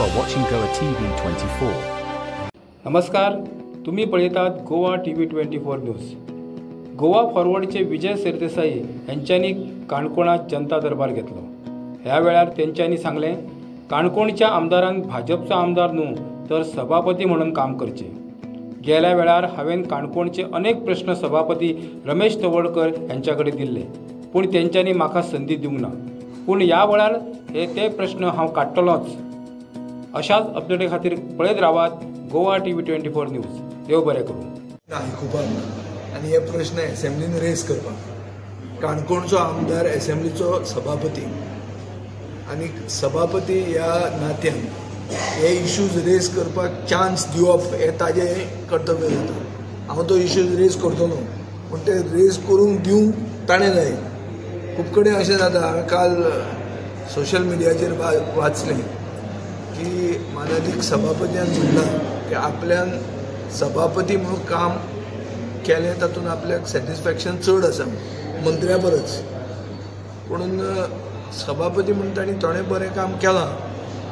are watching Goa TV 24. नमस्कार, तुम्ही पळयतात गोवा TV 24 न्यूज. गोवा फॉरवर्डचे विजय सरदेसाई यांच्यानी काणकोणात जनता दरबार घेतलो. ह्या वेळार त्यांच्यानी सांगले, काणकोणच्या आमदारांक भाजपचो आमदार न्हू तर सभापती म्हणून काम करचे. गेल्या वेळार हांवें काणकोणचे अनेक प्रश्न सभापती रमेश तवडकर यांच्याकडे दिले, पण त्यांच्यानी म्हाका संधी दिवंक ना. पण ह्या वेळार ते प्रश्न हांव काडटलोच. अशाच अपडेटे खातीर पळयत रावात गोवा TV 24 न्यूज. देव बरें करूं. आयकुपाक आनी हे प्रश्न एसेंब्लीन रेज करपाक काणकोणचो आमदार एसेंब्लीचो सभापती आनी सभापती ह्या नात्यान हे इश्यूज रेज करपाक चान्स दिवप हे ताजें कर्तव्य जाता. हांव तो इश्यूज रेज करतलो, पूण ते रेज करूंक दिवंक ताणें जाय. खूब कडेन अशें जाता, हांवें काल सोशल मिडियाचेर वाचलें की मानाधीक सभापतीन म्हणलां की आपल्यान सभापती म्हणून काम केलें तातूंत आपल्याक सॅटिस्फॅक्शन चड आसा मंत्र्या परस. पूण सभापती म्हणून तांणी थोडें बरें काम केलां,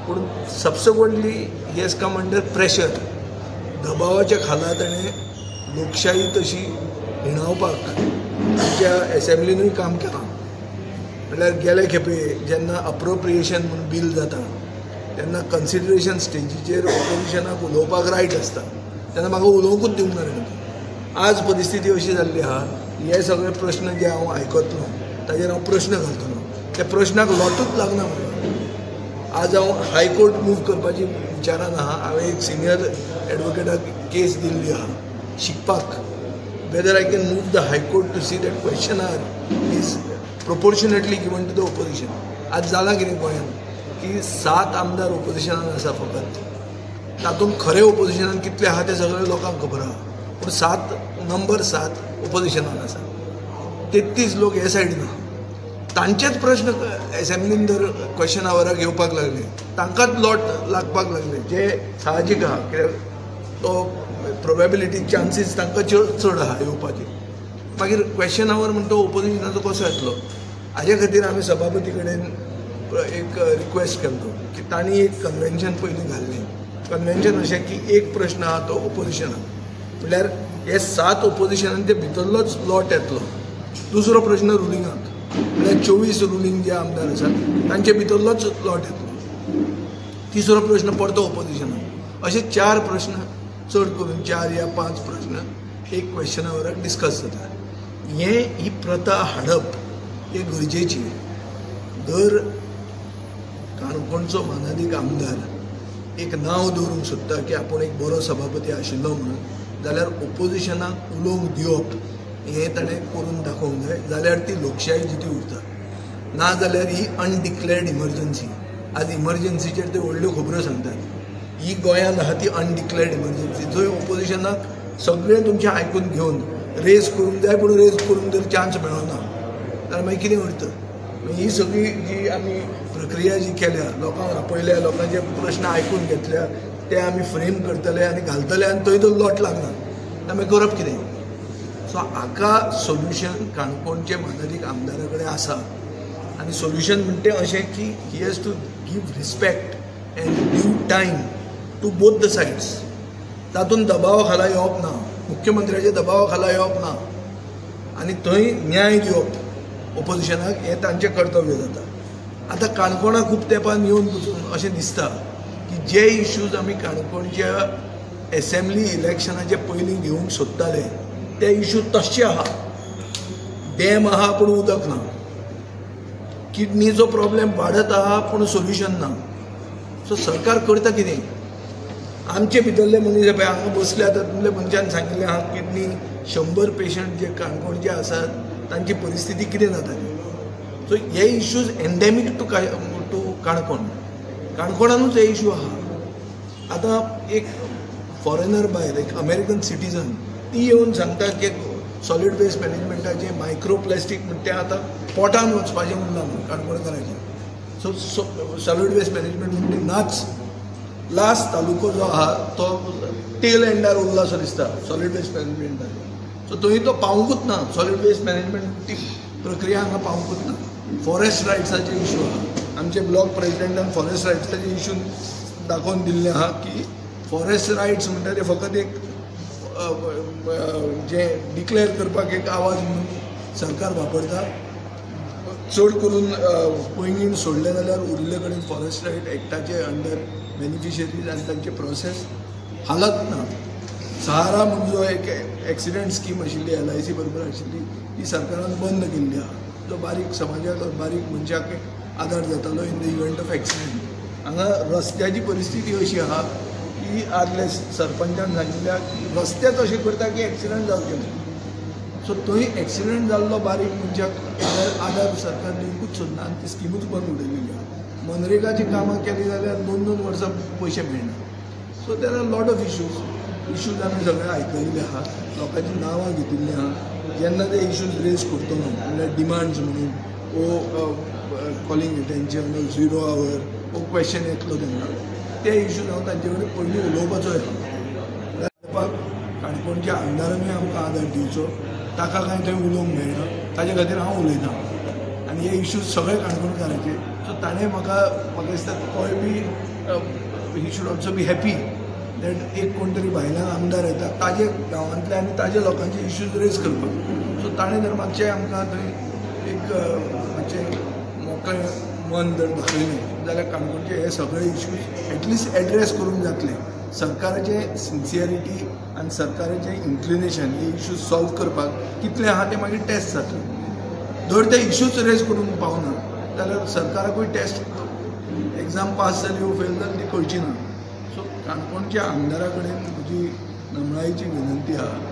पूण subsequently he has come under pressure. दबावाच्या खाला ताणें लोकशाही तशी हिणावपाक आमच्या एसेंब्लीनूय काम केलां. म्हणल्यार गेले खेपे जेन्ना अप्रोप्रिएशन म्हणून बील जाता तेन्ना कन्सिडरेशन स्टेजीचेर ऑपोजिशनाक उलोवपाक रायट आसता, तेन्ना म्हाका उलोवंकूच दिवंक ना. आज परिस्थिती अशी जाल्ली आहा, हे सगळे प्रश्न जे हांव आयकतलो ताजेर हांव प्रश्न घालतलो, त्या प्रश्नाक लोटूच लागना. म्हणून आज हांव हायकोर्ट मूव करपाची विचारान आहा. हांवें एक सिनियर एडवोकेटाक केस दिल्ली आहा शिकपाक, whether I can move the high court to see that question or is proportionately given to the opposition. आज जाला कितें गोंयांत की 7 आमदार ओपोजिशनान आसा फकत. तातूंत खरें ओपोजिशनान कितले आहा ते सगळे लोकांक खबर आहा, पूण नंबर 7 ओपोजिशनान आसा. 33 लोक हे सायडीन आहा. तांचेच प्रश्न एसेंब्लीन जर क्वेश्चन आवराक येवपाक लागले, तांकांच लॉट लागपाक लागले, जे साहजीक आहा. कित्याक तो प्रोबेबिलिटी चान्सीस तांकां चड आहा येवपाची. मागीर क्वेश्चन आवर म्हणटा तो ओपोजिशनाचो कसो येतलो. हाजे खातीर आमी सभापती कडेन एक रिक्वेस्ट केलो की तांणी एक कन्वेन्शन पयलीं घाल्लें. कन्वेन्शन अशें की एक प्रश्न आहा तो ओपोजिशनाक, म्हणल्यार हे 7 ओपोजिशनान ते भितरलोच लॉट येतलो. दुसरो प्रश्न रुलिंगाक, म्हणल्यार 24 रुलींग जे आमदार आसात तांचे भितरलोच लॉट येतलो. तिसरो प्रश्न परतो ओपोजिशनाक. अशे 4 प्रश्न, चड करून 4 या 5 प्रश्न एक क्वेश्चनावराक डिस्कस जाता. ही प्रथा हाडप ही गरजेची. दर काणकोणचो मानाधीक आमदार एक नांव दवरूंक सोदता की आपूण एक बरो सभापती आशिल्लो म्हणून, जाल्यार ओपोजिशनाक उलोवंक दिवप हें ताणें करून दाखोवंक जाय. जाल्यार ती लोकशाय जिती उरता. ना जाल्यार ही अनडिक्लेर्ड इमर्जन्सी. आज इमर्जन्सीचेर ते व्हडल्यो खबरो सांगतात. ही गोंयांत आहा ती अनडिक्लेर्ड इमर्जन्सी, जंय ओपोजिशनाक सगळें तुमचें आयकून घेवन रेज करूंक जाय, पूण रेज करूंक जर चान्स मेळना जाल्यार मागीर कितें उरता. ही सगळी जी आमी प्रक्रिया जी केल्या, लोकांक आपयल्या, लोकांचे प्रश्न आयकून घेतल्या, ते आमी फ्रेम करतले आनी घालतले आनी थंय तो लॉट लागना, जाल्यार मागीर करप कितें. सो हाका सोल्युशन काणकोणचे मानाधीक आमदारा कडेन आसा. आनी सोल्युशन म्हणटे अशें की he has to give respect and due time to both the sides. तातूंत दबावा खाला येवप ना, मुख्यमंत्र्याच्या दबावा खाला येवप ना, आनी थंय न्याय दिवप ओपोजिशनाक हें तांचें कर्तव्य जाता. आतां काणकोणा खूब तेंपान येवन पसून अशें दिसता की जे इश्यूज आमी काणकोणच्या एसेंब्ली इलेक्शनाचे पयलीं घेवंक सोदताले ते इश्यू तशे आहा. डॅम आहा पूण उदक ना. किडनीचो प्रॉब्लेम वाडत आहा पूण सोल्युशन ना. सो सरकार करता कितें. आमचे भितरले मनीस पळय हांगा बसले आतां, तुमल्या मनशान सांगिल्लें आहा किडनी 100 पेशंट जे काणकोणचे आसात तांची परिस्थिती कितें जाता. सो हे इश्यूज एंडेमीक टू काणकोण. काणकोणानूच हे इश्यू आहा. आतां एक फॉरेनर भायर, एक अमेरिकन सिटीजन, ती येवन सांगता की सॉलीड वेस्ट मॅनेजमेंटाचे मायक्रो प्लास्टीक म्हणटा तें आतां पोटान वचपाचें उरना म्हणून काणकोणकाराचें. सो सॉलीड वेस्ट मॅनेजमेंट म्हणजे नाच. लास्ट तालुको जो आहा तो टेल एंडार उरला असो दिसता सॉलीड वेस्ट मॅनेजमेंटाचो. सो थंय तो पावूंकूच ना. सॉलीड वेस्ट मॅनेजमेंट ती प्रक्रिया हांगा पावूंकूच ना. फॉरेस्ट रायट्साचे इश्यू आहा. आमचे ब्लॉक प्रेसिडेंटान फॉरेस्ट रायट्साचे इश्यू दाखोवन दिल्लें आहा की फॉरेस्ट रायट्स म्हणटा ते फकत एक जे डिक्लेअर करपाक एक आवाज म्हणून सरकार वापरता. चड करून पैंगीण सोडले जाल्यार उरिल्ले कडेन फॉरेस्ट रायट एक्टाचे अंडर बेनिफिशरीज आनी तांचे प्रोसेस हालत ना. सहारा म्हणून जो एक एक्सिडेंट स्कीम आशिल्ली LIC बरोबर आशिल्ली ती सरकारान बंद केल्ली आहा, जो बारीक समाजाक बारीक मनशाक आदार जातालो in the event of accident. हांगा रस्त्याची परिस्थिती अशी आहा की आदले सरपंचान सांगिल्ल्या रस्तेच अशें करता की एक्सिडेंट जावचे ना. सो थंय एक्सिडेंट जाल्लो बारीक मनशाक आदार सरकार दिवंकूच सोदना आनी ती स्किमूच बंद उडयलेली आहा. मनरेगाची कामां केली जाल्यार 2-2 वर्सां पयशे मेळना. So there are lot of issues आमी सगळे आयकल्ले आहा, लोकांची नांवां घेतिल्लीं आहा. जेन्ना ते इश्यूज रेज करतलो म्हणल्यार डिमांड्स म्हणून ओ कॉलिंग अटेन्शन ओ 0 आवर ओ क्वेश्चन येतलो तेन्ना ते इश्यूज हांव तांचे कडेन पयलीं उलोवपाचो येता. काणकोणच्या आमदारांनी आमकां आदार दिवचो, ताका कांय थंय उलोवंक मेळना, ताजे खातीर हांव उलयतां. आनी हे इश्यूज सगळे काणकोणकारांचे. सो ताणें म्हाका दिसता तोय बी he should also be happy that एक कोण तरी भायल्यान आमदार येता ताजे गांवांतले आनी ताजे लोकांचे इश्यूज रेज करपाक. सो ताणें जर मातशें आमकां थंय एक मातशें मोकळें मन जर दाखयलें जाल्यार काणकोणचे हे सगळे इश्यूज एटलिस्ट एड्रेस करूंक जातले. सरकाराचें सिन्सियरिटी आनी सरकाराचें इन्क्लिनेशन हे इश्यूज सॉल्व करपाक कितलें आहा तें मागीर टेस्ट जातलें. जर ते इश्यूज रेज करूंक पावना जाल्यार सरकाराकूय टेस्ट एग्जाम पास जाली वो फेल जाली ती कळची ना. सो काणकोणच्या आमदारा कडेन म्हजी नमळायेची विनंती आहा